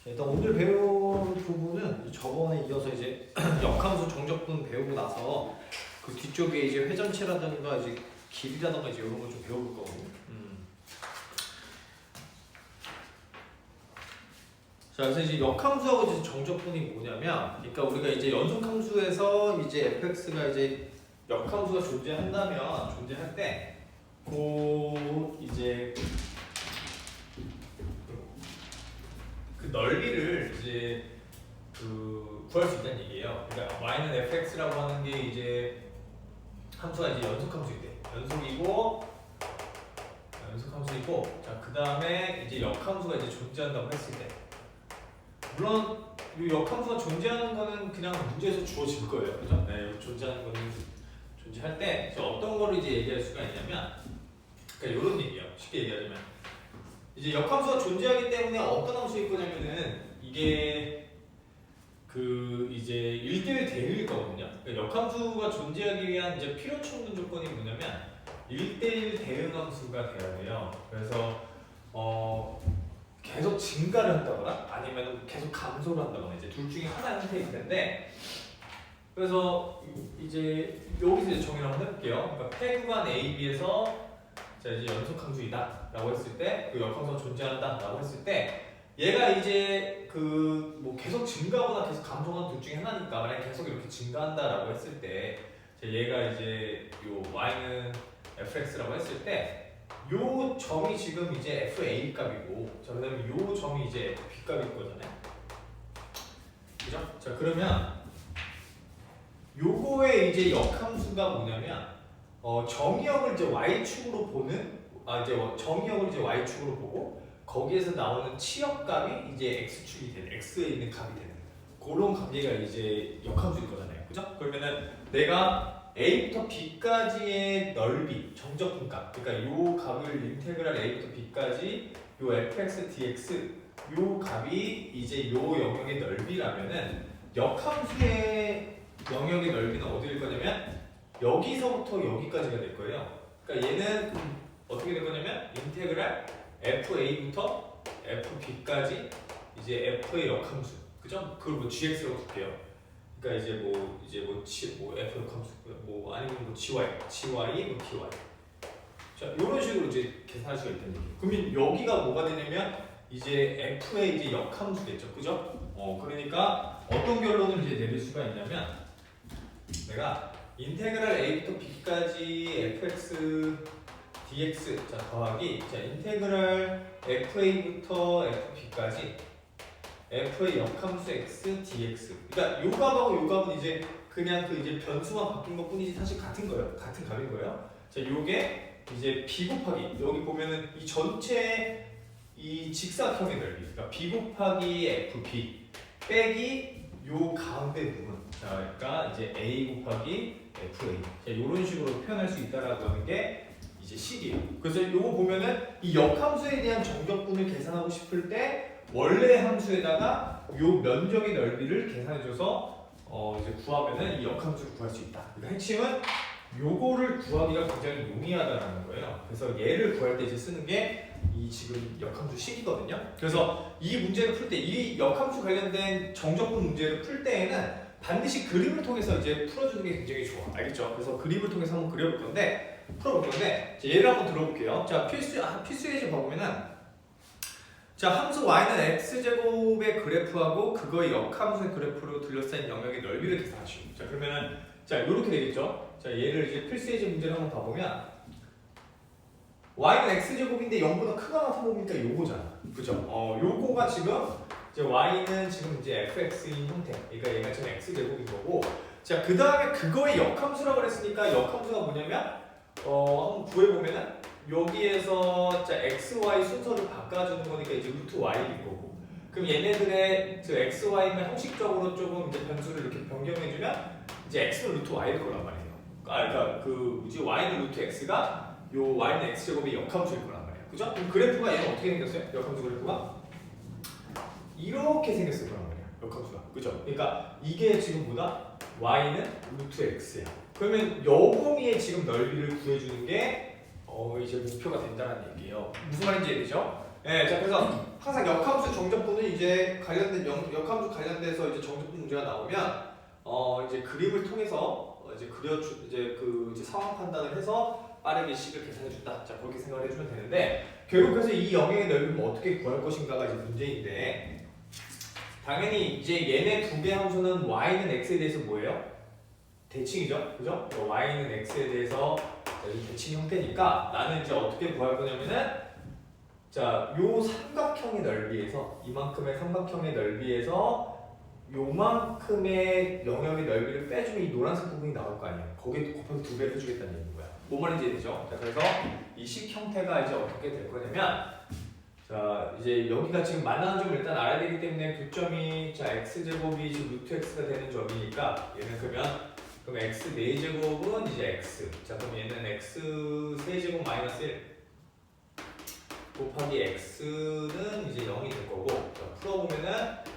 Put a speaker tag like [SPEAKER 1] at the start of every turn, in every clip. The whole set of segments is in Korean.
[SPEAKER 1] 일단 오늘 배울 부분은 저번에 이어서 이제 역함수 정적분 배우고 나서 그 뒤쪽에 이제 회전체라든가 이제 길이라든가 이제 이런 거 좀 배워볼 거거든요. 자, 그래서 이제 역함수하고 이제 정적분이 뭐냐면, 그러니까 우리가 이제 연속함수에서 이제 fx가 이제 역함수가 존재할 때, 이제 그 넓이를 이제 구할 수 있다는 얘기예요. 그러니까 y는 fx라고 하는 게 이제 함수가 이제 연속함수일 때, 연속함수이고, 자, 그 다음에 이제 역함수가 이제 존재한다고 했을 때, 물론 이 역함수가 존재하는 거는 그냥 문제에서 주어질 거예요, 그죠? 네, 존재하는 거는 존재할 때 어떤 거를 이제 얘기할 수가 있냐면, 그러니까 이런 얘기예요. 쉽게 얘기하자면, 이제 역함수가 존재하기 때문에 어떤 함수일 거냐면은 이게 이제 1대1 대응일 거거든요. 그러니까 역함수가 존재하기 위한 이제 필요 충분 조건이 뭐냐면 1대1 대응 함수가 돼야 돼요. 그래서 계속 증가를 한다거나 아니면 계속 감소를 한다거나 이제 둘 중에 하나의 형태일 텐데, 그래서 이제 여기서 이제 정의를 한번 해볼게요. 그러니까 폐구간 A, B에서 자 이제 연속함수이다라고 했을 때, 그 역함수가 존재한다라고 했을 때, 얘가 이제 뭐 계속 증가하거나 계속 감소하는 둘 중에 하나니까, 만약에 계속 이렇게 증가한다라고 했을 때, 얘가 이제 요 y는 fx라고 했을 때, 요 점이 지금 이제 fa 값이고, 자 그다음에 요 점이 이제 b 값일 거잖아요. 그죠? 자 그러면 요거의 이제 역함수가 뭐냐면, 정의역을 이제 y축으로 보는, 정의역을 이제 y축으로 보고 거기에서 나오는 치역값이 이제 x축이 되는, x에 있는 값이 되는 그런 관계가 이제 역함수일 거잖아요. 그죠? 그러면은 내가 a부터 b까지의 넓이, 정적분값, 그러니까 요 값을 인테그랄 a부터 b까지 요 fx dx 요 값이 이제 요 영역의 넓이라면은 역함수의 영역의 넓이는 어디일 거냐면 여기서부터 여기까지가 될 거예요. 그러니까 얘는 어떻게 될 거냐면 인테그랄 fa부터 fb까지 이제 f의 역함수, 그죠? 그걸 뭐 gx라고 볼게요. 그러니까 이제 f 역함수고요. 뭐 아니면 뭐 gy, 뭐 dy. 자 이런 식으로 이제 계산할 수가 있다는 얘기예요. 그러면 여기가 뭐가 되냐면 이제 f의 이제 역함수겠죠, 그죠? 그러니까 어떤 결론을 이제 내릴 수가 있냐면, 내가 인테그랄 a부터 b까지 fx dx 자 더하기 자 인테그랄 fa부터 fb까지 f의 역함수 x dx, 그러니까 요 값하고 요 값은 이제 그냥 이제 변수만 바뀐 것 뿐이지 사실 같은 거예요. 같은 값인 거예요. 자 요게 이제 b 곱하기, 여기 보면은 이 전체 이 직사각형의 넓이, 그러니까 b 곱하기 fb 빼기 요 가운데 부분, 자 그러니까 이제 a 곱하기 fa, 자 이런 식으로 표현할 수 있다라고 하는 게 이제 식이에요. 그래서 요거 보면은 이 역함수에 대한 정적분을 계산하고 싶을 때 원래 함수에다가 요 면적의 넓이를 계산해줘서 이제 구하면은 이 역함수를 구할 수 있다. 그러니까 핵심은 요거를 구하기가 굉장히 용이하다라는 거예요. 그래서 얘를 구할 때 이제 쓰는 게 이 지금 역함수 식이거든요. 그래서 이 문제를 풀 때, 이 역함수 관련된 정적분 문제를 풀 때에는 반드시 그림을 통해서 이제 풀어주는 게 굉장히 좋아. 알겠죠? 그래서 그림을 통해서 한번 풀어볼 건데, 자, 예를 한번 들어볼게요. 자, 필수 예제 봐보면은, 자, 함수 y는 x제곱의 그래프하고 그거의 역함수의 그래프로 둘러싸인 영역의 넓이를 계산하시오. 자, 그러면은, 자, 요렇게 되겠죠? 자, 얘를 이제 필수 예제 문제를 한번 봐보면, y는 x제곱인데 0보다 크거나 같은 거니까 요거잖아. 그죠? 요거가 지금, 이제 y는 지금 이제 fx인 형태. 그러니까 얘가 지금 x제곱인 거고, 자, 그 다음에 그거의 역함수라고 그랬으니까 역함수가 뭐냐면, 한번 구해보면은, 여기에서 자 x, y 순서를 바꿔주는 거니까 이제 루트 y일 거고, 그럼 얘네들의 그 x, y만 형식적으로 조금 이제 변수를 이렇게 변경해주면 이제 x는 루트 y일 거란 말이에요. 그러니까 y는 루트 x가 요 y는 x제곱의 역함수일 거란 말이에요. 그죠? 그럼 그래프가 얘는 어떻게 생겼어요? 역함수 그래프가 이렇게 생겼을 거란 말이에요. 역함수가, 그죠? 그러니까 이게 지금 뭐다? y는 루트 x야. 그러면 요 범위의 지금 넓이를 구해주는 게 이제 목표가 된다는 얘기예요. 무슨 말인지 이해되죠? 예, 자 그래서 항상 역함수 정적분은 이제 관련된 역함수 관련돼서 이제 정적분 문제가 나오면 이제 그림을 통해서 이제 그려주 이제 그 이제 상황 판단을 해서 빠르게 식을 계산해 준다. 자 그렇게 생각을 해주면 되는데 결국 그래서 이 영역의 넓이를 어떻게 구할 것인가가 이제 문제인데 당연히 이제 얘네 두 개 함수는 y는 x에 대해서 뭐예요? 대칭이죠, 그죠? y는 x에 대해서 이 대칭 형태니까 나는 이제 어떻게 구할 거냐면은 자, 요 삼각형의 넓이에서 이만큼의 삼각형의 넓이에서 요만큼의 영역의 넓이를 빼주면 이 노란색 부분이 나올 거 아니야. 거기에 곱하기 2배를 해주겠다는 얘기인 거야. 뭔 말인지 이해되죠? 자, 그래서 이 식 형태가 이제 어떻게 될 거냐면 자, 이제 여기가 지금 만나는 점을 일단 알아야 되기 때문에 교점이 자 x제곱이 지금 루트 x가 되는 점이니까 얘는 그럼 x 4제곱은 이제 x. 자, 그럼 얘는 x 세제곱 마이너스 1 곱하기 x는 이제 0이 될 거고 자, 풀어보면은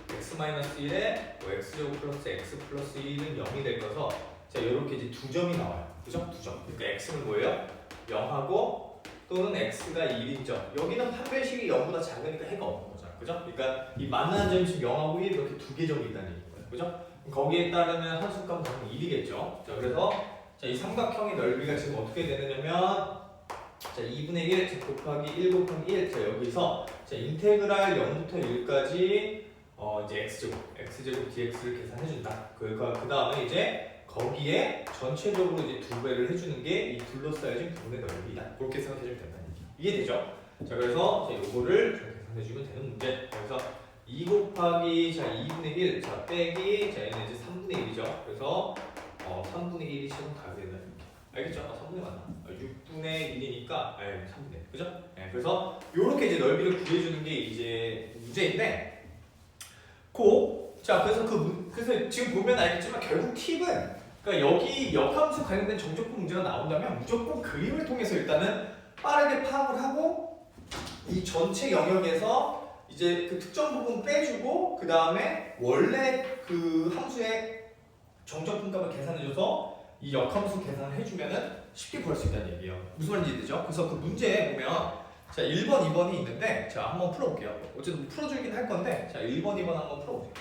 [SPEAKER 1] x-1에 뭐 x제곱 플러스 x 플러스 1은 0이 될 거서 자 이렇게 이제 두 점이 나와요. 그죠? 두 점. 그러니까 x는 뭐예요? 0하고 또는 x가 1인 점. 여기는 판별식이 0보다 작으니까 해가 없는 거잖아. 그죠? 그러니까 이 만나는 점이 지금 0하고 1 이렇게 두 개 점이 있다는 얘기인 거예요. 그죠? 거기에 따르면 한숫값은 당연히 1이겠죠. 자 그래서 자, 이 삼각형의 넓이가 지금 어떻게 되느냐면 자, 2분의 1 곱하기 1 곱하기 1. 자, 여기서 자, 인테그랄 0부터 1까지 이제 x제곱 dx를 계산해 준다. 그 다음에 이제 거기에 전체적으로 이제 2배를 해주는 게 이 둘러싸여진 부분의 넓이다. 그렇게 생각해 주면 된다는 얘기죠. 이해되죠? 자, 그래서 자, 요거를 계산해 주면 되는 문제. 그래서 2 곱하기 자 2분의 1, 자 빼기 자 얘는 이제 3분의 1이죠. 그래서 3분의 1이 지금 가게 되는. 알겠죠? 3분의 맞나? 6분의 1이니까 3분의 1. 그죠? 네, 그래서 이렇게 이제 넓이를 구해주는 게 이제 문제인데 자 그래서 그래서 지금 보면 알겠지만 결국 팁은 그러니까 여기 역함수 관련된 정적분 문제가 나온다면 무조건 그림을 통해서 일단은 빠르게 파악을 하고 이 전체 영역에서 이제 그 특정 부분 빼주고 그 다음에 원래 그 함수의 정적분값을 계산해줘서 이 역함수 계산을 해주면은 쉽게 구할 수 있다는 얘기예요. 무슨 말인지 이해되죠? 그래서 그 문제에 보면 자 1번, 2번이 있는데 자 한번 풀어볼게요. 어쨌든 풀어주긴 할 건데 자 1번, 2번 한번 풀어보세요.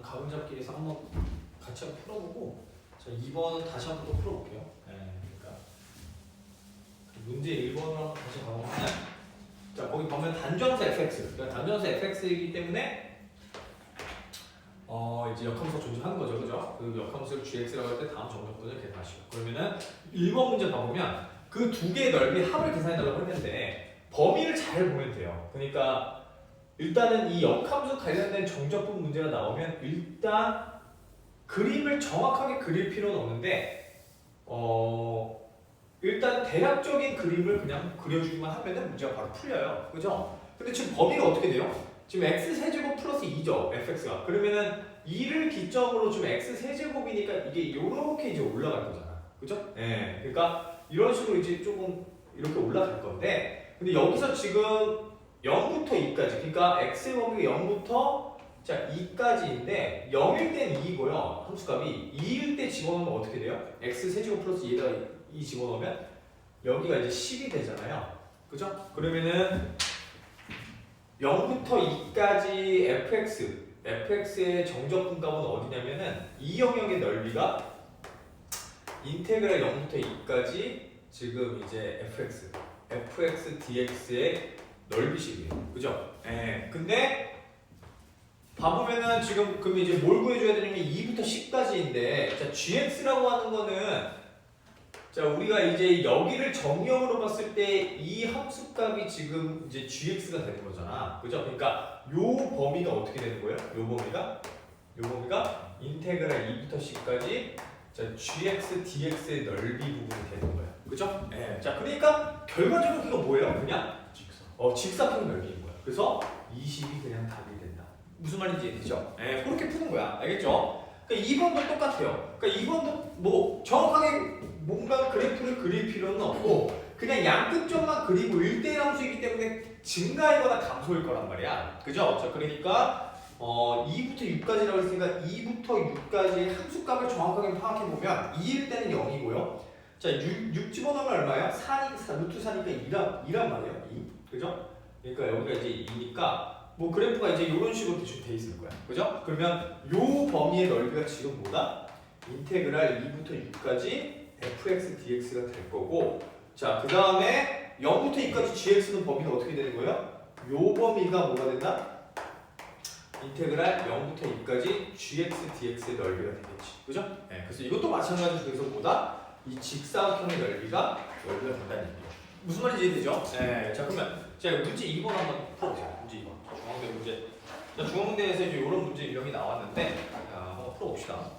[SPEAKER 1] 가분잡기에서 한번 같이 한번 풀어보고 자 2번은 다시 한번 또 풀어볼게요. 네, 그러니까 문제 1번으로 한번 다시 가보면 자 거기 보면 단전수 fx 그러니까 단전수 fx이기 때문에 이제 역함수가 존재하는 거죠, 그죠? 그 역함수를 gx라고 할 때 다음 정적분을 계산하시고 그러면은 1번 문제 봐보면 그 두 개의 넓이 합을 계산해달라고 했는데 범위를 잘 보면 돼요. 그러니까 일단은 이 역함수 관련된 정적분 문제가 나오면 일단 그림을 정확하게 그릴 필요는 없는데 일단 대략적인 그림을 그냥 그려주기만 하면은 문제가 바로 풀려요, 그죠? 근데 지금 범위가 어떻게 돼요? 지금 x세제곱 플러스 2죠, fx가. 그러면은 2를 기점으로 지금 x세제곱이니까 이게 이렇게 이제 올라갈 거잖아, 그죠? 예, 그러니까 이런 식으로 이제 조금 이렇게 올라갈 건데, 근데 여기서 지금 0부터 2까지, 그러니까 x의 범위가 0부터 자 2까지인데 0일 땐 2고요, 함수값이 2일 때 집어넣으면 어떻게 돼요? x세제곱 플러스 2에다가 2 집어넣으면 여기가 이제 10이 되잖아요, 그죠? 그러면은 0부터 2까지 fx의 정적분값은 어디냐면은 이 영역의 넓이가 인테그랄 0부터 2까지 지금 이제 fx dx의 넓이식이에요, 그죠? 예. 근데 봐보면은 지금 그럼 이제 뭘 구해줘야 되냐면 2부터 10까지인데 자 gx라고 하는 거는 자 우리가 이제 여기를 정의역으로 봤을 때 이 함수값이 지금 이제 gx가 되는 거잖아, 그죠? 그러니까 요 범위가 어떻게 되는 거예요? 요 범위가 인테그랄 2부터 10까지 자 gx dx의 넓이 부분이 되는 거예요, 그죠? 예. 자 그러니까 결과적으로 이거 뭐예요? 그냥 직사평 넓이인 거야. 그래서 20이 그냥 답이 된다. 무슨 말인지 이해되죠? 예, 그렇게 푸는 거야. 알겠죠? 그러니까 2번도 똑같아요. 그러니까 2번도 뭐 정확하게 뭔가 그래프를 그릴 필요는 없고 그냥 양끝점만 그리고 1대1 함수이기 때문에 증가이거나 감소일 거란 말이야. 그죠? 자, 그러니까 2부터 6까지라고 했으니까 2부터 6까지의 함수값을 정확하게 파악해보면 2일 때는 0이고요. 자, 6 집어넣으면 얼마예요? 4니까, 루트 4니까 2란 말이에요. 2. 그죠? 그러니까 여기가 이제 2니까 뭐 그래프가 이제 이런 식으로 대충 돼 있을 거야. 그죠? 그러면 요 범위의 넓이가 지금 뭐다? 인테그랄 2부터 6까지 fx dx가 될 거고 자, 그 다음에 0부터 2까지 gx는 범위가 어떻게 되는 거예요? 요 범위가 뭐가 된다? 인테그랄 0부터 2까지 gx dx의 넓이가 되겠지. 그죠? 네, 그래서 이것도 마찬가지로 그래서 뭐다? 이 직사각형의 넓이가 된다는 얘기예요. 무슨 말인지 이해되죠? 네, 자 그러면 제가 문제 2번 한번 풀어보세요. 문제 2번. 중앙대 문제. 자, 중앙대에서 이제 이런 문제 유형이 나왔는데 자, 한번 풀어봅시다.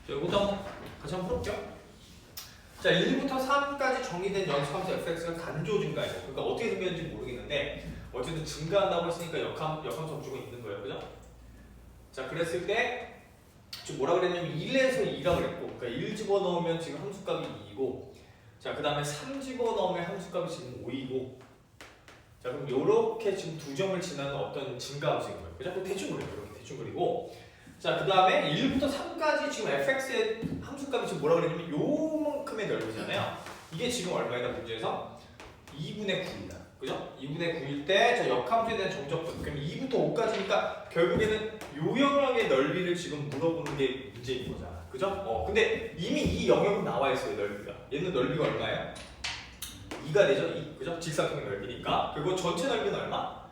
[SPEAKER 1] 자, 이것도 한번 같이 한번 풀어볼게요. 자, 1부터 3까지 정의된 연수함수 fx가 간조 증가예요. 그러니까 어떻게 생겼는지 모르겠는데 어쨌든 증가한다고 했으니까 역함수 무조건 있는 거예요, 그죠? 자, 그랬을 때 지금 뭐라 그랬냐면 1에서 2라 그랬고, 그러니까 1 집어넣으면 지금 함수값이 2이고, 자, 그 다음에 3 집어넣으면 함수값이 지금 5이고, 자 그럼 요렇게 지금 두 점을 지나는 어떤 증가함수인 거예요. 그죠? 대충 그려요. 이렇게 대충 그리고 자 그 다음에 1부터 3까지 지금 fx의 함수값이 지금 뭐라 그랬냐면 요만큼의 넓이잖아요. 이게 지금 얼마이다 문제에서 2분의 9이다. 그죠? 2분의 9일 때 자 역함수에 대한 정적분 그럼 2부터 5까지니까 결국에는 요 영역의 넓이를 지금 물어보는 게 문제인 거잖아. 그죠? 근데 이미 이 영역은 나와 있어요. 넓이가. 얘는 넓이가 얼마예요? 2가 되죠? 2. 그죠? 직사각형의 넓이니까. 그리고 전체 넓이는 얼마?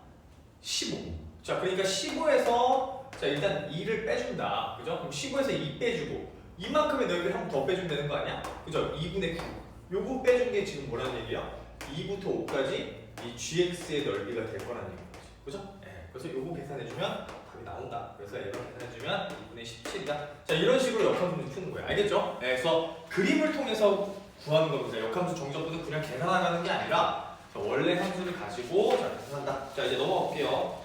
[SPEAKER 1] 15. 자, 그러니까 15에서 자, 일단 2를 빼준다. 그죠? 그럼 15에서 2 빼주고 이만큼의 넓이를 한 번 더 빼주면 되는 거 아니야? 그죠? 2분의 9. 요거 빼준 게 지금 뭐라는 얘기야? 2부터 5까지 이 gx의 넓이가 될 거라는 얘기인 거지. 그죠? 네. 그래서 요거 계산해주면 답이 나온다. 그래서 얘가 계산해주면 2분의 17이다. 자, 이런 식으로 역함수를 푸는 거예요. 알겠죠? 네, 그래서 그림을 통해서 구하는 겁니다. 역함수 정적분은 그냥 계산하는 게 아니라 자, 원래 함수를 가지고 자, 계산한다. 자, 이제 넘어가 볼게요.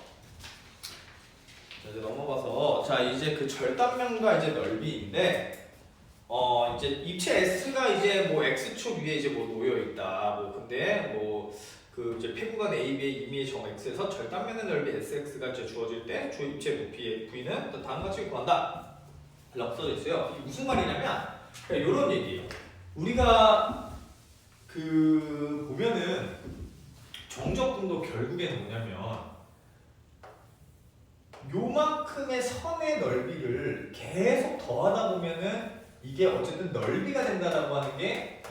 [SPEAKER 1] 자, 이제 넘어가서 자, 이제 그 절단면과 이제 넓이인데 이제 입체 S가 이제 뭐 X축 위에 이제 뭐 놓여 있다. 뭐 근데 뭐 그 이제 폐구간 AB의 임의의 정 X에서 절단면의 넓이 SX가 이제 주어질 때 주 입체 부피의 V는 또 다음과 같이 구한다. 라고 써져 있어요. 이게 무슨 말이냐면 그러니까 이런 얘기예요. 우리가 그 보면은 정적분도 결국에는 뭐냐면 요만큼의 선의 넓이를 계속 더하다 보면은 이게 어쨌든 넓이가 된다라고 하는 게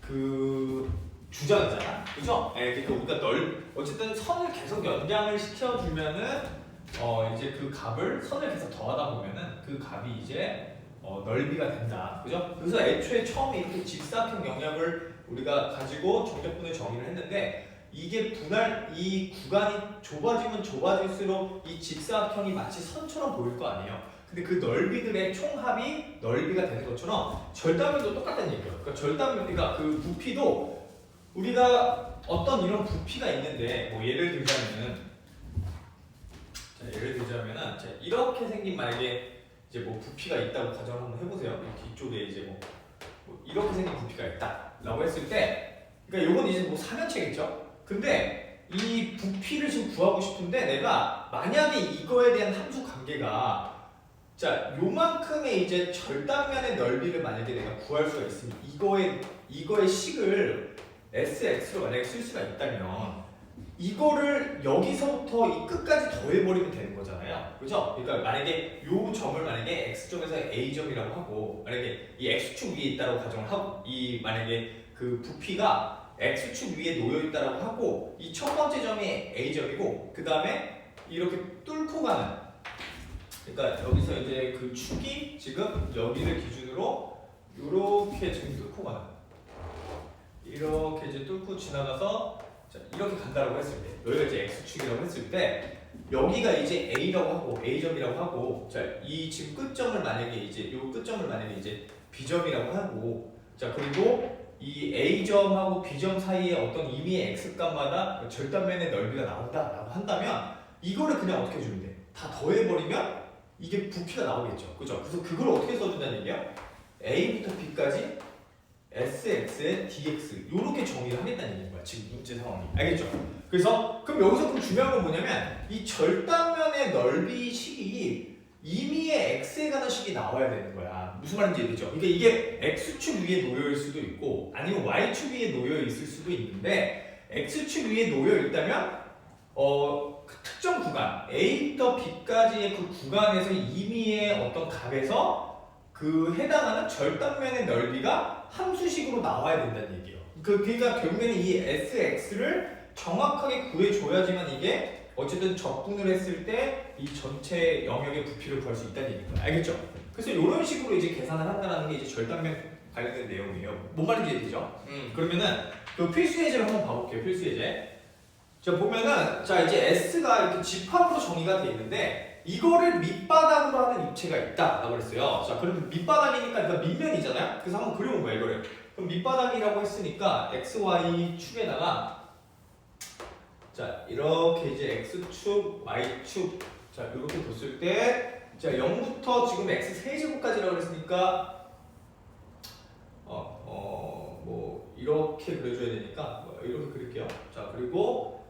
[SPEAKER 1] 그 주장이잖아, 그죠? 그러니까 우리가 어쨌든 선을 계속 연장을 시켜주면은 이제 그 값을 선을 계속 더하다 보면은 그 값이 이제 넓이가 된다, 그죠? 그래서 애초에 처음에 이렇게 직사각형 영역을 우리가 가지고 정적분을 정의를 했는데 이게 이 구간이 좁아지면 좁아질수록 이 직사각형이 마치 선처럼 보일 거 아니에요. 근데 그 넓이들의 총합이 넓이가 되는 것처럼 절단면도 똑같다는 얘기예요. 그러니까 그러니까 그 부피도 우리가 어떤 이런 부피가 있는데 뭐 예를 들자면은 자, 이렇게 생긴 만약에 이제 뭐 부피가 있다고 가정을 한번 해보세요. 이렇게 이쪽에 이제 뭐 이렇게 생긴 부피가 있다라고 했을 때, 그러니까 이건 이제 뭐 삼면체겠죠. 근데 이 부피를 지금 구하고 싶은데 내가 만약에 이거에 대한 함수 관계가 자 요만큼의 이제 절단면의 넓이를 만약에 내가 구할 수가 있으면 이거의 식을 SX로 만약에 쓸 수가 있다면 이거를 여기서부터 이 끝까지 더해버리면 되는 거잖아요. 그죠? 그러니까 만약에 요 점을 만약에 X점에서 A점이라고 하고 만약에 이 X축 위에 있다고 가정을 하고 이 만약에 그 부피가 X축 위에 놓여있다라고 하고 이 첫 번째 점이 A점이고 그 다음에 이렇게 뚫고 가는 그러니까 여기서 이제 그 축이 지금 여기를 기준으로 이렇게 지금 뚫고 가는 이렇게 이제 뚫고 지나가서 자, 이렇게 간다라고 했을 때 여기가 이제 X축이라고 했을 때 여기가 이제 A라고 하고 A점이라고 하고 자, 이 지금 끝점을 만약에 이제 요 끝점을 만약에 이제 B점이라고 하고 자 그리고 이 A점하고 B점 사이에 어떤 임의의 X값마다 절단면의 넓이가 나온다라고 한다면 이거를 그냥 어떻게 해주면 돼? 다 더해버리면 이게 부피가 나오겠죠. 그죠? 그래서 그걸 어떻게 써준다는 얘기야? A부터 B까지 SX의 DX 이렇게 정의를 하겠다는 얘기인 거야. 지금 문제 상황이. 알겠죠? 그래서 그럼 여기서 좀 중요한 건 뭐냐면 이 절단면의 넓이 식이 임의의 X에 관한 식이 나와야 되는 거야. 무슨 말인지 이해되죠? 그러니까 이게 X축 위에 놓여있을 수도 있고 아니면 Y축 위에 놓여있을 수도 있는데 X축 위에 놓여있다면 그 특정 구간 A부터 B까지의 그 구간에서 임의의 어떤 값에서 그 해당하는 절단면의 넓이가 함수식으로 나와야 된다는 얘기예요. 그러니까 결국에는 이 SX를 정확하게 구해줘야지만 이게 어쨌든 적분을 했을 때 이 전체 영역의 부피를 구할 수 있다는 얘기입니다. 알겠죠? 그래서 이런 식으로 이제 계산을 한다는 게 이제 절단면 관련된 내용이에요. 뭔 말인지 이해되죠? 그러면은 그 필수 예제를 한번 봐볼게요. 필수 예제. 자 보면은 자 이제 S가 이렇게 집합으로 정의가 돼 있는데 이거를 밑바닥으로 하는 입체가 있다라고 그랬어요. 자 그러면 밑바닥이니까 그러니까 밑면이잖아요. 그래서 한번 그려본 거야 이거를. 그럼 밑바닥이라고 했으니까 x, y 축에다가 자 이렇게 이제 x축, y축 자 이렇게 뒀을 때 자 0부터 지금 x 세제곱까지라고 그랬으니까 뭐 이렇게 그려줘야 되니까 뭐 이렇게 그릴게요. 자 그리고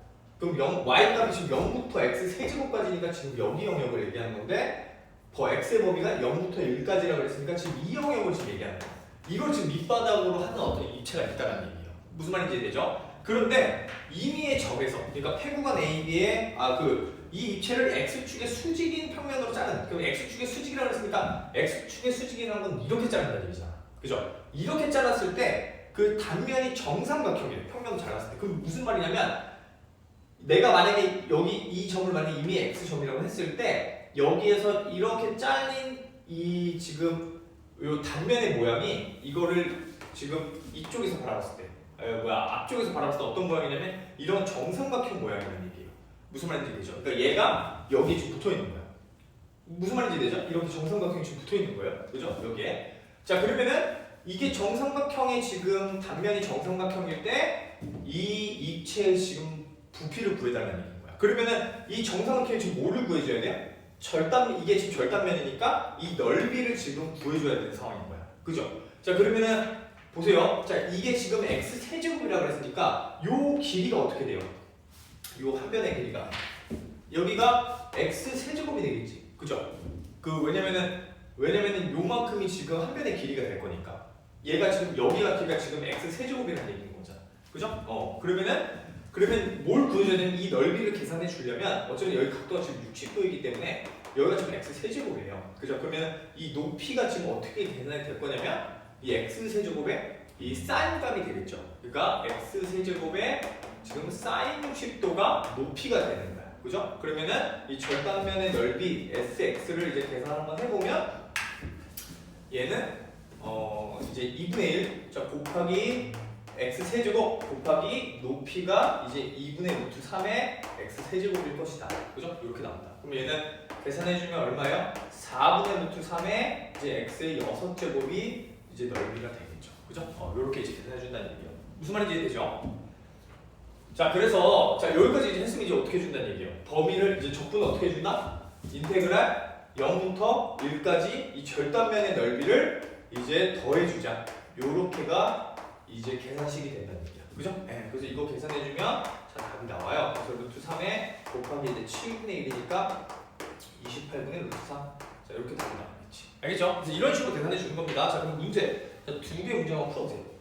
[SPEAKER 1] 그럼 y 값이 지금 0부터 x 세제곱까지니까 지금 여기 영역을 얘기하는 건데 x의 범위가 0부터 1까지라고 그랬으니까 지금 이 영역을 지금 얘기하는 거야. 이걸 지금 밑바닥으로 하는 어떤 입체가 있다는 얘기예요. 무슨 말인지 이해되죠? 그런데 임의의 적에서 그러니까 패구간 AB의 이 입체를 x축의 수직인 평면으로 자른 그럼 x축의 수직이라고 했으니까 x축의 수직이라는 건 이렇게 자른다는 얘기잖아. 그죠? 이렇게 잘랐을 때 그 단면이 정삼각형이에요. 평면을 잘랐을 때. 그럼 무슨 말이냐면 내가 만약에 여기 이 점을 만약에 임의의 x점이라고 했을 때 여기에서 이렇게 잘린 이 지금 요 단면의 모양이 이거를 지금 이쪽에서 바라봤을 때 앞쪽에서 바라봤을 때 어떤 모양이냐면 이런 정삼각형 모양이라는 얘기예요. 무슨 말인지 되죠? 그러니까 얘가 여기 지금 붙어 있는 거야. 무슨 말인지 되죠? 이렇게 정삼각형이 지금 붙어 있는 거예요. 그죠? 여기에. 자, 그러면은 이게 정삼각형의 지금 단면이 정삼각형일 때 이 입체의 지금 부피를 구해달라는 얘기인 거야. 그러면은 이 정삼각형이 지금 뭐를 구해줘야 돼요? 이게 지금 절단면이니까 이 넓이를 지금 구해줘야 되는 상황인 거야. 그죠? 자, 그러면은 보세요. 자, 이게 지금 x 세제곱이라고 그랬으니까 요 길이가 어떻게 돼요? 요 한 변의 길이가 여기가 x 세제곱이 되겠지. 그죠? 왜냐면은 요만큼이 지금 한 변의 길이가 될 거니까. 얘가 지금 여기가 길이가 지금 x 세제곱이라는 얘기인 거잖아. 그죠? 그러면 뭘 구해줘야 되면 이 넓이를 계산해 주려면 어차피 여기 각도가 지금 60도이기 때문에 여기가 지금 x 세제곱이에요. 그죠? 그러면 이 높이가 지금 어떻게 계산이 될 거냐면 이 x 세제곱에 이 사인 값이 되겠죠. 그러니까 x 세제곱에 지금 사인 60도가 높이가 되는 거야. 그죠? 그러면은 이 절단면의 넓이 sx를 이제 계산 한번 해보면 얘는 이제 2분의 1 자, 곱하기 x 세제곱 곱하기 높이가 이제 2분의 루트 3의 x 세제곱일 것이다. 그죠? 이렇게 나온다. 그럼 얘는 계산해주면 얼마예요? 4분의 루트 3의 이제 x의 6제곱이 이제 넓이가 되겠죠. 그죠? 이렇게 이제 계산해준다는 얘기예요. 무슨 말인지 이해되죠? 자, 그래서 자 여기까지 이제 했으면 이제 어떻게 해준다는 얘기예요? 범위를 이제 적분을 어떻게 해준다? 인테그랄 0부터 1까지 이 절단면의 넓이를 이제 더해주자. 요렇게가 이제 계산식이 된다는 얘기야. 그죠? 네, 그래서 이거 계산해주면 자 답이 나와요. 그래서 루트 3에 곱하기 이제 7분의 1이니까 28분의 루트 3. 자, 이렇게 답이 나오겠지. 알겠죠? 그래서 이런 식으로 계산해 주는 겁니다. 자, 그럼 문제. 자, 2개 문제 한번 풀어보세요.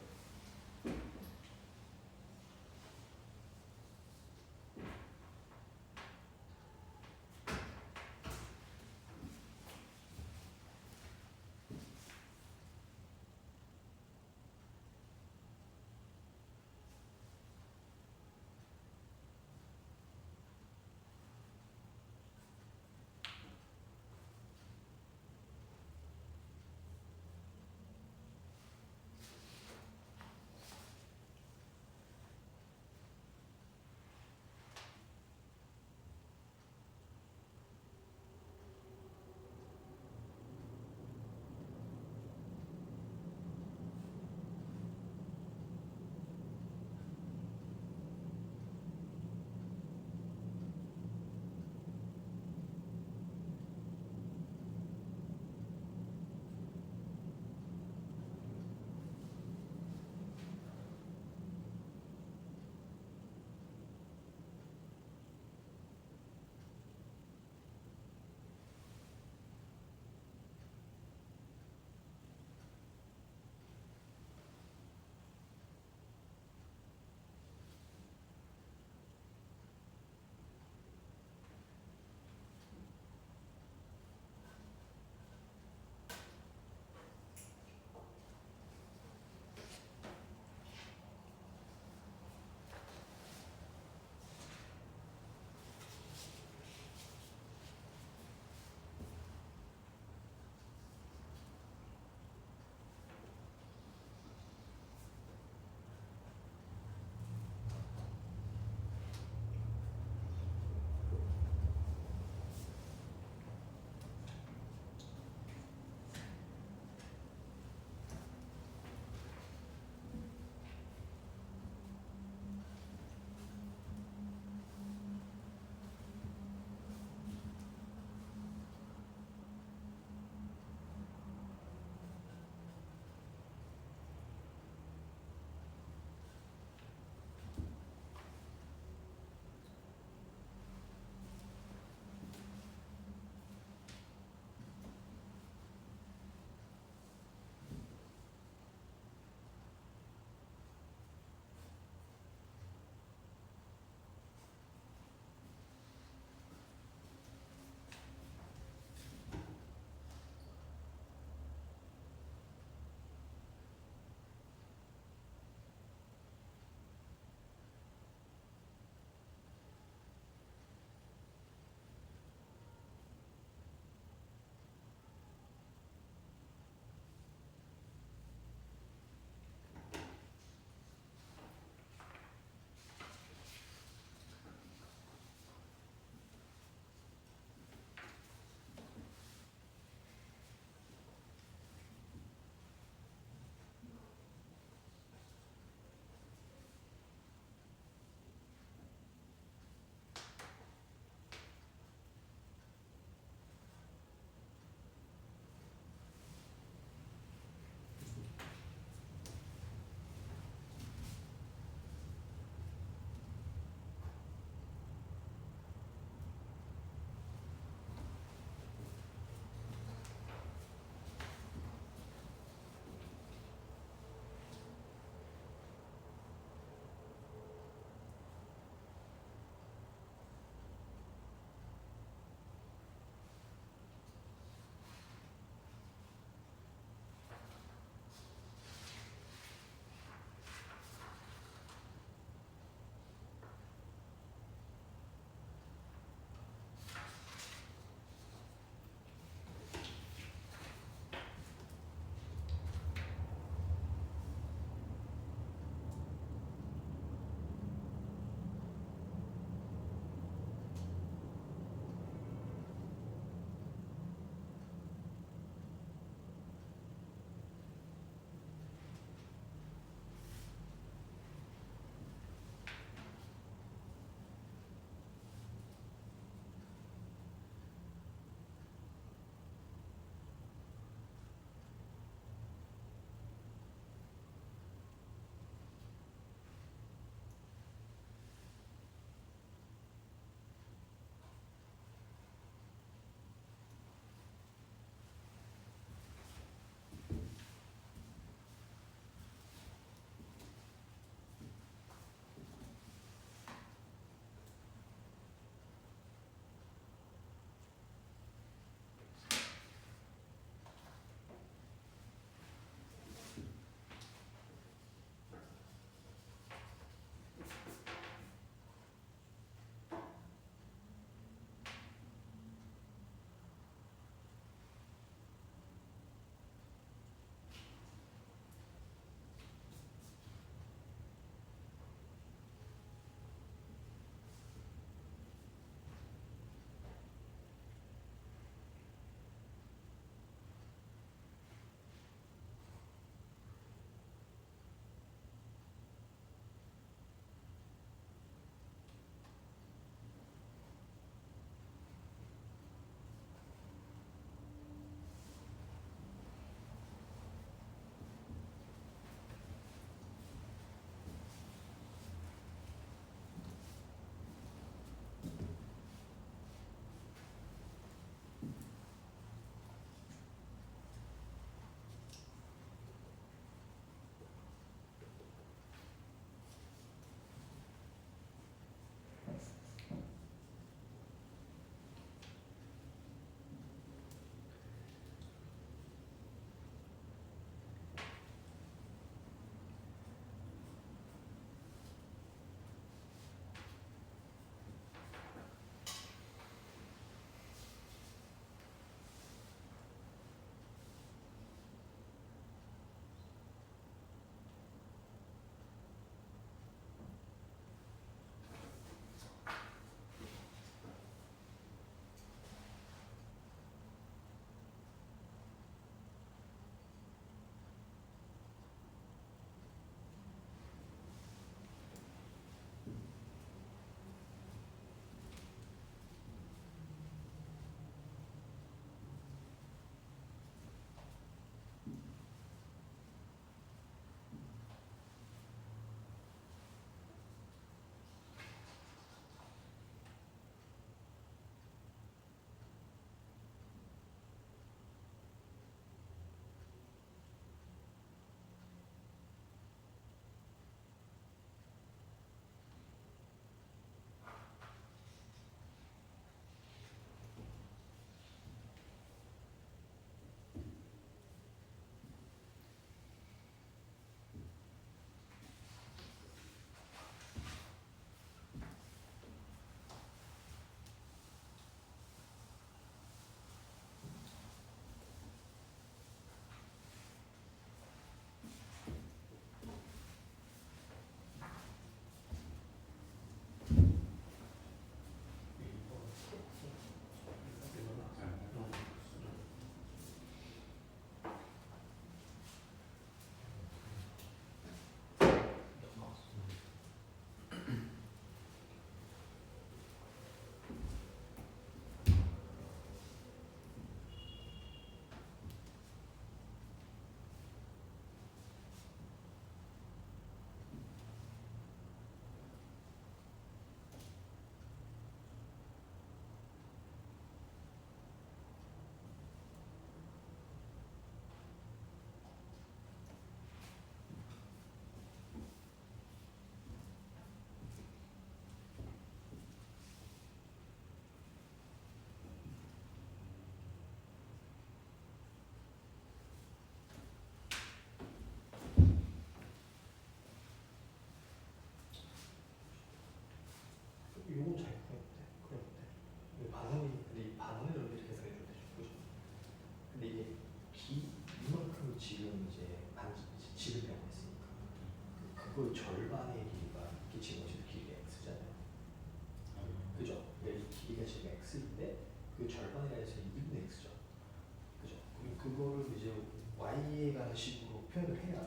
[SPEAKER 1] 범위라는 식으로 표현을 해야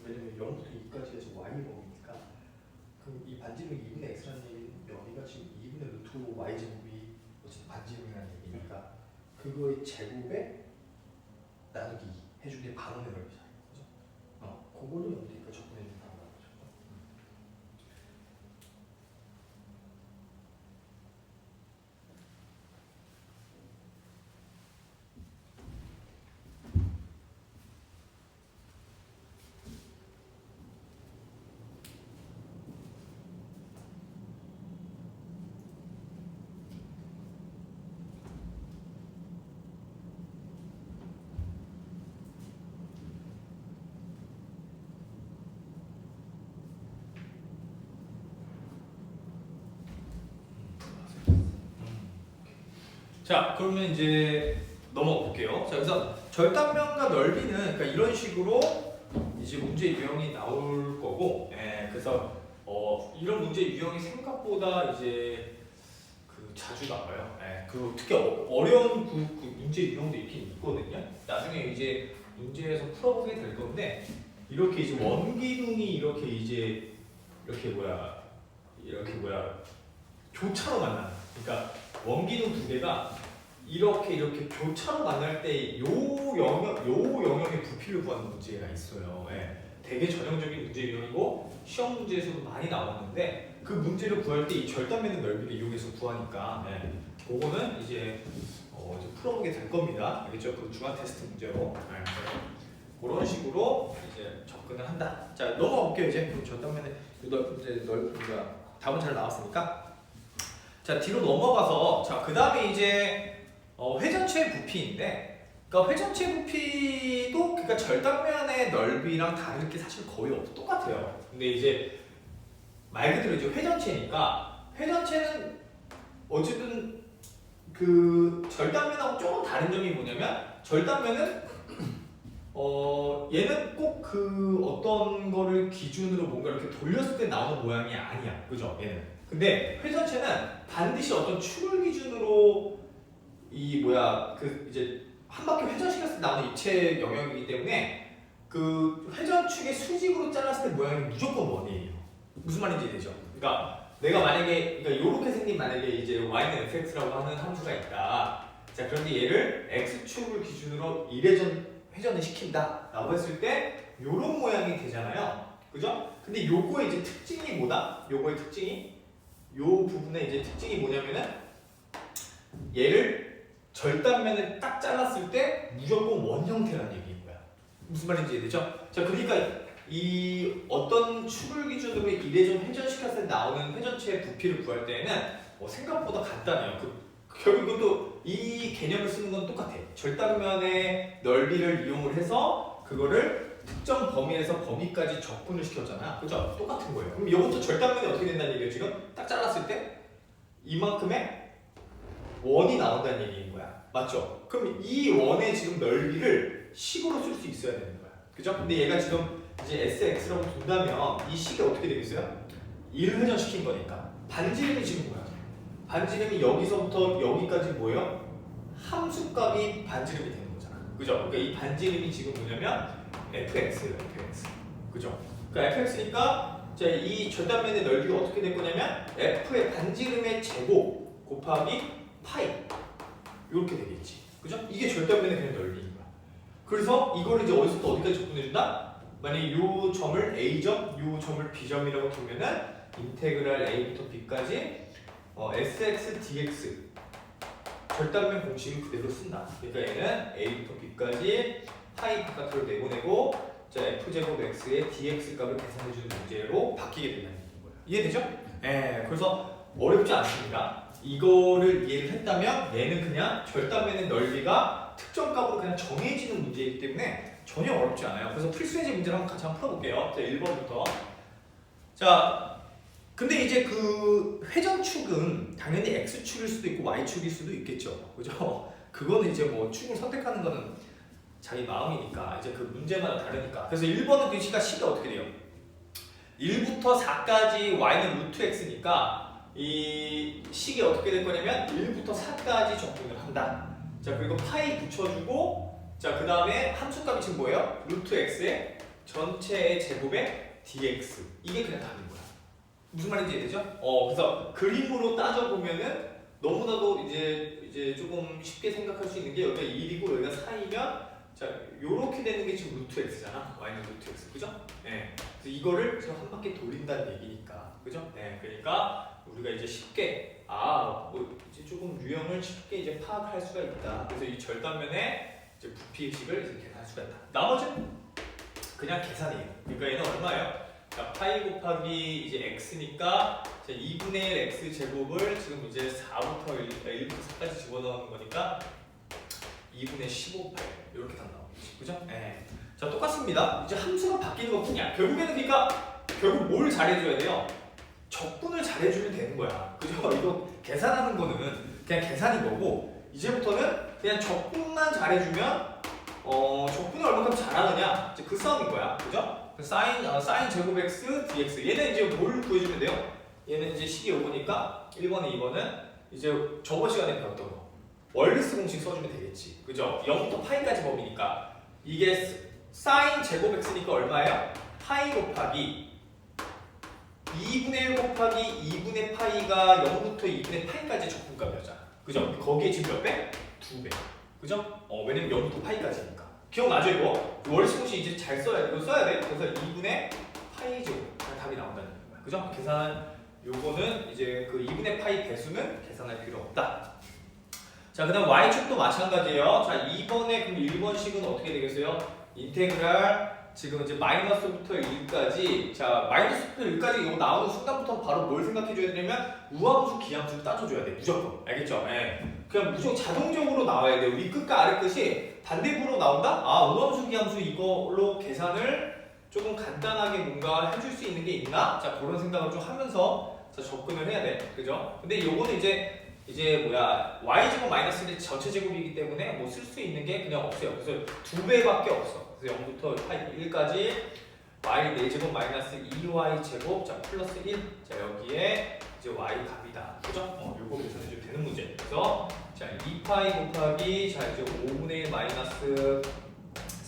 [SPEAKER 1] 왜냐면 0부터 2까지가 지금 y 범위니까 그럼 이 반지름이 2분의 x라는 얘기는 여기가 지금 2분의 루트 y 제곱이 어쨌든 반지름이라는 얘기니까 그거의 제곱에 나누기 2 해준 게 반원의 넓이잖아요. 그죠? 그거를 여기니까 접근해 준다는 거죠. 자, 그러면 이제 넘어가 볼게요. 자, 그래서 절단면과 넓이는 그러니까 이런 식으로 이제 문제 유형이 나올 거고, 그래서 이런 문제 유형이 생각보다 이제 그 자주 나와요. 그 특히 어려운 그 문제 유형도 있긴 있거든요. 나중에 이제 문제에서 풀어보게 될 건데 이렇게 이제 원기둥이 이렇게 교차로 만나는. 그러니까 원기둥 두 개가 이렇게 교차로 만날 때 요 영역의 부피를 구하는 문제가 있어요. 되게 전형적인 문제 유형이고 시험 문제에서도 많이 나왔는데 그 문제를 구할 때 이 절단면의 넓이를 이용해서 구하니까 그거는 이제 풀어보게 될 겁니다. 알겠죠? 그 중간 테스트 문제로 그런 식으로 이제 접근을 한다. 자, 넘어가 볼게요. 이제 그 절단면의 답은 잘 나왔으니까. 자, 뒤로 넘어가서 자, 그 다음에 이제 회전체 부피인데, 그러니까 회전체 부피도 그러니까 절단면의 넓이랑 다를 게 사실 거의 똑같아요. 근데 이제 말 그대로 이제 회전체니까 회전체는 어쨌든 그 절단면하고 조금 다른 점이 뭐냐면 절단면은 얘는 꼭 그 어떤 거를 기준으로 뭔가 이렇게 돌렸을 때 나오는 모양이 아니야. 그죠? 얘는. 근데 회전체는 반드시 어떤 축을 기준으로 그 이제 한 바퀴 회전시켰을 때 나오는 입체 영역이기 때문에 그 회전축의 수직으로 잘랐을 때 모양이 무조건 원이에요. 무슨 말인지 이해되죠? 그러니까 내가 만약에 이렇게 생긴 만약에 이제 y는 fx라고 하는 함수가 있다. 자, 그런데 얘를 x축을 기준으로 회전을 시킨다라고 했을 때 요런 모양이 되잖아요. 그죠? 근데 요거의 이제 특징이 뭐다? 요거의 특징이 요 부분의 이제 특징이 뭐냐면은 얘를 절단면을 딱 잘랐을 때 무조건 원 형태라는 얘기인 거야. 무슨 말인지 이해되죠? 자, 그러니까 이 어떤 축을 기준으로 이래전 회전시켰을 때 나오는 회전체의 부피를 구할 때에는 생각보다 간단해요. 결국 이것도 이 개념을 쓰는 건 똑같아. 절단면의 넓이를 이용을 해서 그거를 특정 범위에서 범위까지 적분을 시켰잖아. 그죠? 똑같은 거예요. 그럼 이것도 절단면이 어떻게 된다는 얘기예요? 지금 딱 잘랐을 때 이만큼의 원이 나온다는 얘기인 거야. 맞죠? 그럼 이 원의 지금 넓이를 식으로 쓸 수 있어야 되는 거야. 그죠? 근데 얘가 지금 이제 SX라고 둔다면 이 식이 어떻게 되겠어요? 1을 회전시킨 거니까. 반지름이 지금 뭐야? 반지름이 여기서부터 여기까지 뭐예요? 함수값이 반지름이 되는 거잖아. 그죠? 그러니까 이 반지름이 지금 뭐냐면 fx예요, fx. 그죠? 그러니까 fx니까 이 절단면의 넓이가 어떻게 될 거냐면 f의 반지름의 제곱 곱하기 파이 이렇게 되겠지. 그죠? 이게 절단면의 그냥 넓이인 거야. 그래서 이걸 이제 어디서부터 어디까지 접근해준다? 만약에 요 점을 A점, 요 점을 B점이라고 두면은 인테그랄 A부터 B까지 SX dx 절단면 공식을 그대로 쓴다. 그러니까 얘는 A부터 B까지 파이 바깥으로 내보내고 자, F제곱 X의 dx 값을 계산해주는 문제로 바뀌게 된다는 얘기인 거예요. 이해되죠? 그래서 어렵지 않습니다. 이거를 이해를 했다면 얘는 그냥 절단면의 넓이가 특정 값으로 그냥 정해지는 문제이기 때문에 전혀 어렵지 않아요. 그래서 필수예제 문제를 한번 같이 풀어볼게요. 자, 1번부터. 자, 근데 이제 그 회전축은 당연히 x축일 수도 있고 y축일 수도 있겠죠. 그죠? 그거는 이제 뭐 축을 선택하는 거는 자기 마음이니까 이제 그 문제마다 다르니까. 그래서 1번은 그 식이 어떻게 돼요? 1부터 4까지 y는 루트 x니까 이 식이 어떻게 될 거냐면 1부터 4까지 적분을 한다. 자, 그리고 파이 붙여주고 자, 그 다음에 함수값이 지금 뭐예요? 루트 x의 전체의 제곱의 dx. 이게 그냥 답인 거야. 무슨 말인지 이해되죠? 그래서 그림으로 따져보면은 너무나도 이제 조금 쉽게 생각할 수 있는 게 여기가 1이고 여기가 4이면 자, 요렇게 되는 게 지금 루트 x잖아. y는 루트 x. 그죠? 네. 그래서 이거를 지금 한 바퀴 돌린다는 얘기니까. 그죠? 네. 그러니까 우리가 이제 쉽게 뭐 이제 조금 유형을 쉽게 이제 파악할 수가 있다. 그래서 이 절단면에 이제 부피식을 이제 계산할 수가 있다. 나머지는 그냥 계산이에요. 그러니까 얘는 얼마예요? 자, 파이 곱하기 이제 x니까 2분의 1 x 제곱을 지금 이제 4부터 1부터 4까지 집어넣는 거니까 2분의 15파이 이렇게 다 나오겠지. 그죠? 네. 자, 똑같습니다. 이제 함수가 바뀌는 것뿐이야. 결국에는 그러니까 결국 뭘 잘해줘야 돼요? 적분을 잘해주면 되는 거야. 그죠? 이거 계산하는 거는 그냥 계산인 거고 이제부터는 그냥 적분만 잘해주면 적분을 얼마큼 잘하느냐 이제 그 싸움인 거야. 그죠? 사인 제곱 x dx 얘는 이제 뭘 구해주면 돼요? 얘는 이제 식이 요거니까 1번에 2번은 이제 저번 시간에 배웠던 거 월리스 공식 써주면 되겠지. 그죠? 0부터 파이까지 범위니까 이게 사인 제곱 x니까 얼마예요? 파이 곱하기 2분의 1 곱하기 2분의 파이가 0부터 2분의 파이까지 적분값이었잖아. 그죠? 거기에 지금 몇 배? 2배. 그죠? 왜냐면 0부터 파이까지니까. 기억나죠 이거? 월리스 공식 이제 잘 써야 돼. 이거 써야 돼. 그래서 2분의 파이 제곱 답이 나온다는 거야. 그죠? 계산 요거는 이제 그 2분의 파이 배수는 계산할 필요 없다. 자, 그 다음 y축도 마찬가지예요. 자, 2번에 그럼 1번식은 어떻게 되겠어요? 인테그랄 지금 이제 마이너스부터 1까지 자, 마이너스부터 1까지 이거 나오는 순간부터 바로 뭘 생각해 줘야 되냐면 우함수, 기함수를 따져줘야 돼. 무조건. 알겠죠? 예. 그냥 무조건 자동적으로 나와야 돼. 위 끝과 아래 끝이 반대부로 나온다? 우함수, 기함수 이걸로 계산을 조금 간단하게 뭔가 해줄 수 있는 게 있나? 자, 그런 생각을 좀 하면서 자, 접근을 해야 돼. 그죠? 근데 요거는 이제 y제곱 마이너스 1 전체 제곱이기 때문에 뭐 쓸 수 있는 게 그냥 없어요. 그래서 2배밖에 없어. 그래서 0부터 파이 1까지 y 4제곱 마이너스 2y 제곱 자 플러스 1. 자, 여기에 이제 y 값이다. 그죠? 요거 계산해 주면 되는 문제. 그래서 자 2파이 곱하기 자 이제 5분의 1 마이너스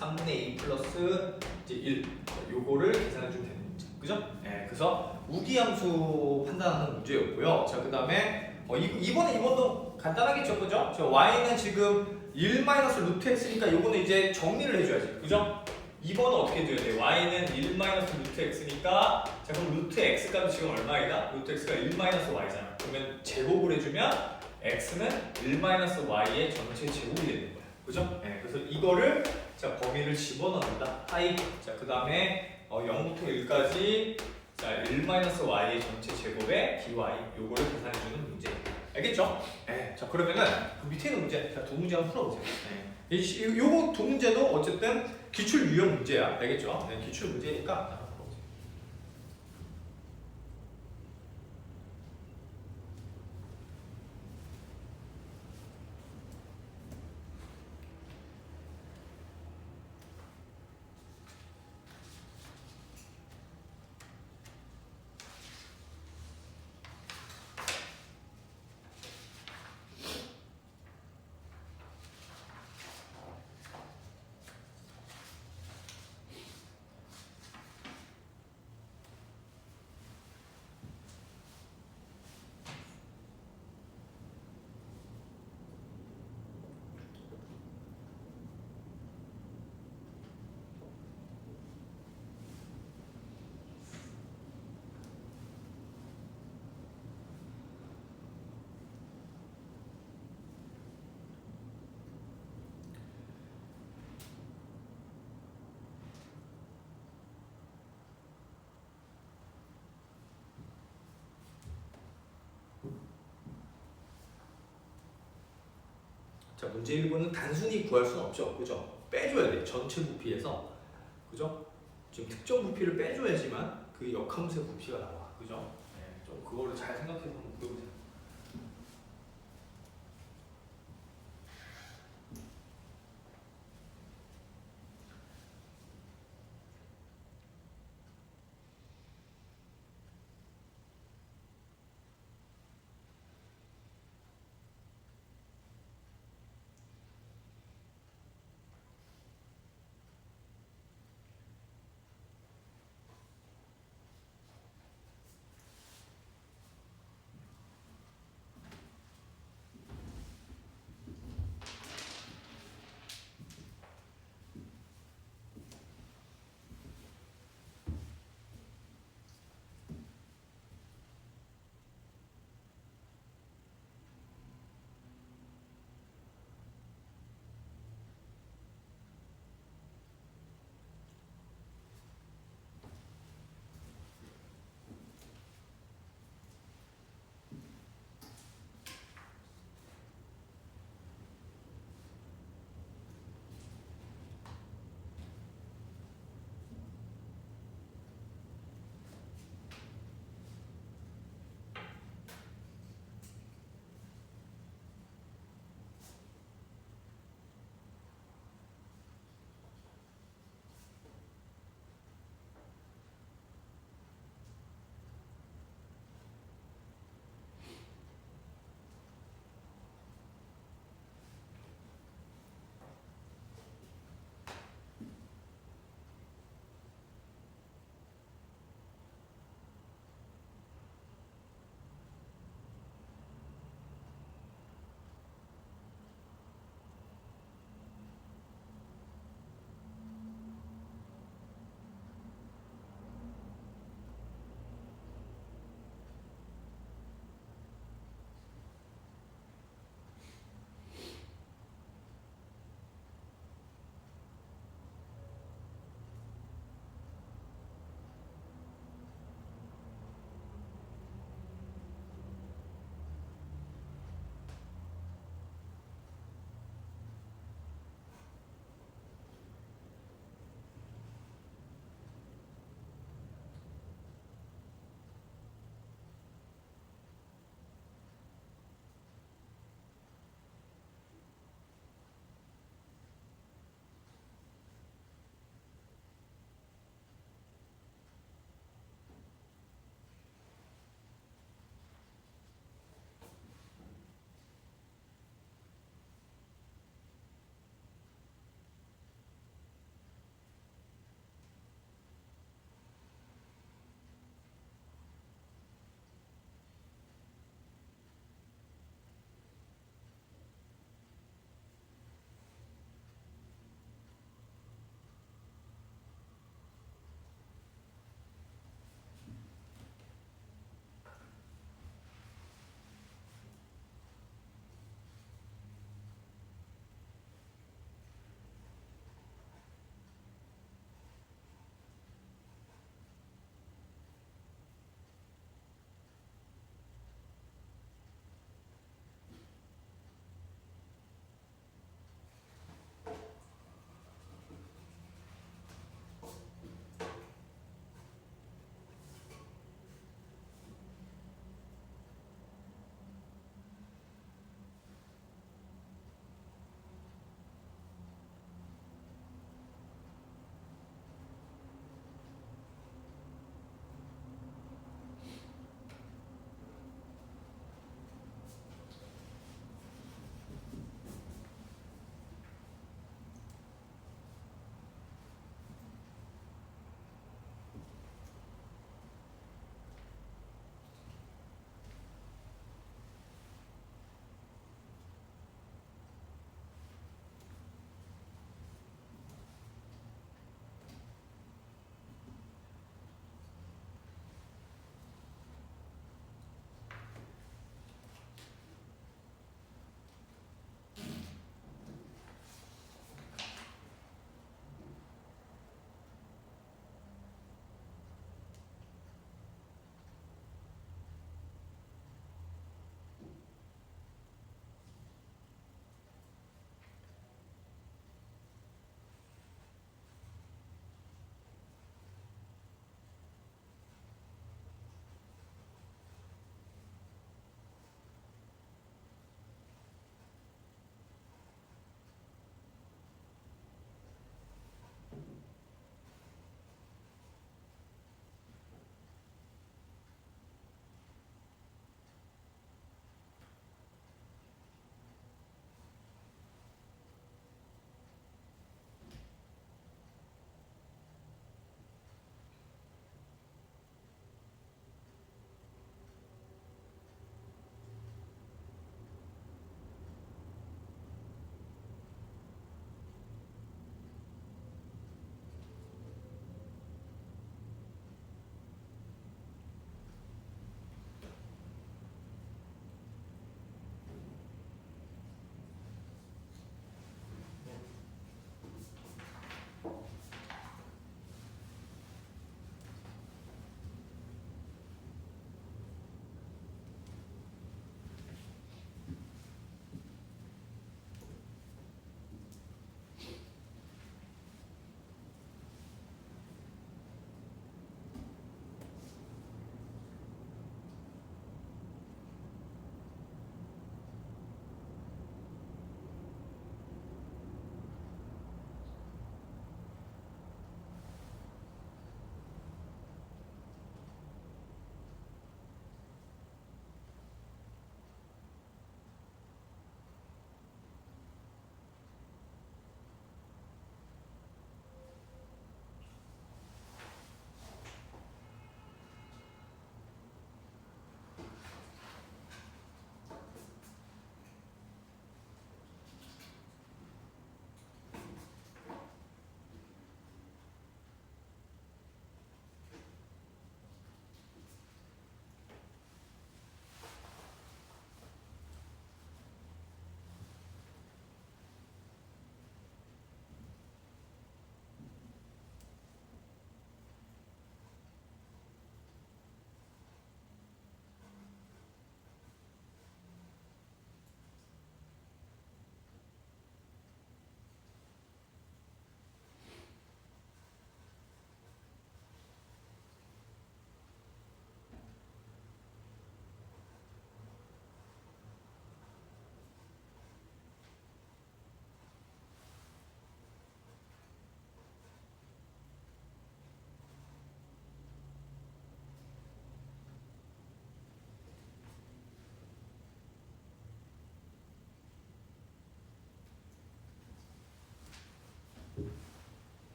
[SPEAKER 1] 3분의 2 플러스 이제 1. 자, 요거를 계산해 주면 되는 문제. 그죠? 네, 그래서 우기함수 판단하는 문제였고요. 자, 그다음에 이번도 간단하겠죠, 그죠? 저 y는 지금 1 마이너스 루트 x니까 요거는 이제 정리를 해줘야지, 그죠? 2번은 어떻게 해줘야 돼? y는 1 마이너스 루트 x니까 자 그럼 루트 x 값이 지금 얼마이다? 루트 x가 1 마이너스 y잖아. 그러면 제곱을 해주면 x는 1 마이너스 y의 전체 제곱이 되는 거야, 그죠? 네, 그래서 이거를 자 범위를 집어넣는다. 파이. 자 그 다음에 0부터 1까지 자 1 마이너스 y의 전체 제곱에 dy 요거를 계산해주는 문제. 알겠죠? 네. 자 그러면은 그 밑에 있는 문제 자 두 문제 한번 풀어보세요. 네. 요거 두 문제도 어쨌든 기출 유형 문제야. 알겠죠? 네, 기출 문제니까 한번 풀어보세요. 자 문제 1번은 단순히 구할 수는 없죠. 그죠? 빼줘야 돼. 전체 부피에서. 그죠? 지금 특정 부피를 빼줘야지만 그 역함수의 부피가 나와. 그죠? 네, 좀 그거를 잘 생각해서 한번 보세요.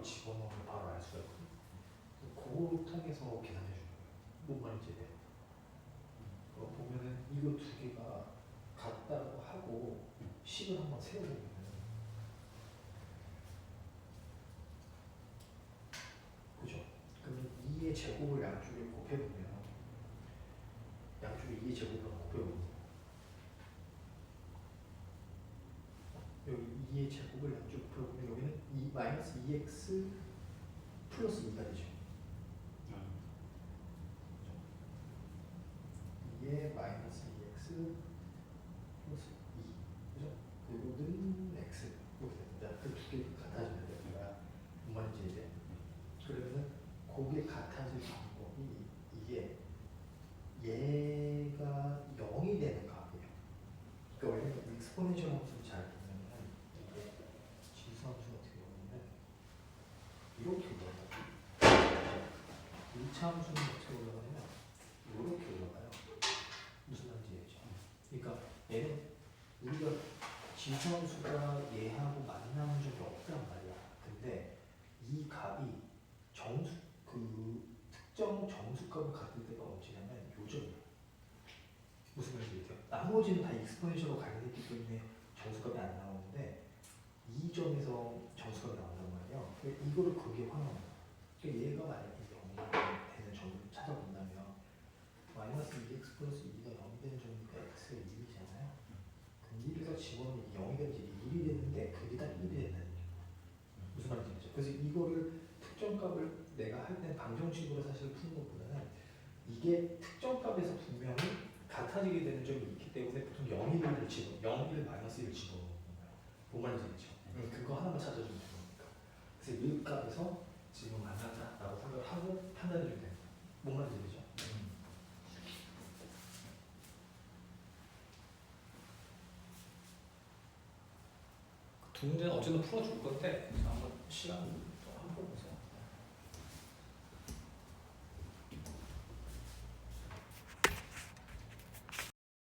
[SPEAKER 2] 값을 집어넣으면 바로 알 수가 있거든. 그걸 통해서 계산해 주는 거예요. 뭔 말인지 이해돼요? 보면은 이거 두 개가 같다고 하고 식을 한번 세워보면은 그죠? 그러면 2의 제곱을 양쪽에 곱해보면 양쪽에 2의 제곱을 곱해보면 여기 2의 제곱을 양쪽에 곱해보면 여기는 2 마이너스 2x 플러스 2가 되죠. 2의 마이너스 2x 플러스 2 그죠? 그리고는 x 이렇게 됩니다. 그 두 개가 같아지면 됩니다. 뭔 말인지 이제 그러면은 그게 같아질 방법이 이게 얘가 0이 되는 값이에요. 그러니까 원래 익스포넨셜 함수를 잘 보면은 이게 지수함수 같은 경우는 이렇게 올라가요. 1차 함수는 어떻게 올라가냐면 이렇게 올라가요. 무슨 말인지 알죠? 그러니까 얘는 우리가 지수함수가 얘하고 만나는 적이 없단 말이야. 근데 이 값이 특정 정수값을 갖을 때가 언제냐면 요점이에요. 무슨 말인지 알죠? 나머지는 다 익스포넨셜로 관련했기 때문에 정수값이 안 나오는데 이 점에서 정수값이 나온단 말이에요. 그러니까 이거를 극역화하는 거예요. 그러니까 얘가 만약에 0이 되는 점을 찾아본다면 마이너스 2x 플러스 2가 0이 되는 점이니까 x가 1이잖아요. 그럼 1에서 집어넣으면 0이 되는지 1이 되는데 그게 다 1이 된다는 얘기예요. 무슨 말인지 알죠? 그래서 이거를 특정값을 내가 할 때 방정식으로 사실 푸는 것보다는 이게 특정값에서 분명히 같아지게 되는 점이 있기 때문에 보통 0, 1 마이너스 1을 집어넣는 거예요. 뭔 말인지 알죠? 그거 하나만 찾아주면 되는 거니까. 그래서 1값에서 지금 만났다라고 생각하고 판단해 주면 됩니다. 뭔 말인지 알죠? 두 문제는 어쨌든 풀어줄 건데 한번 시간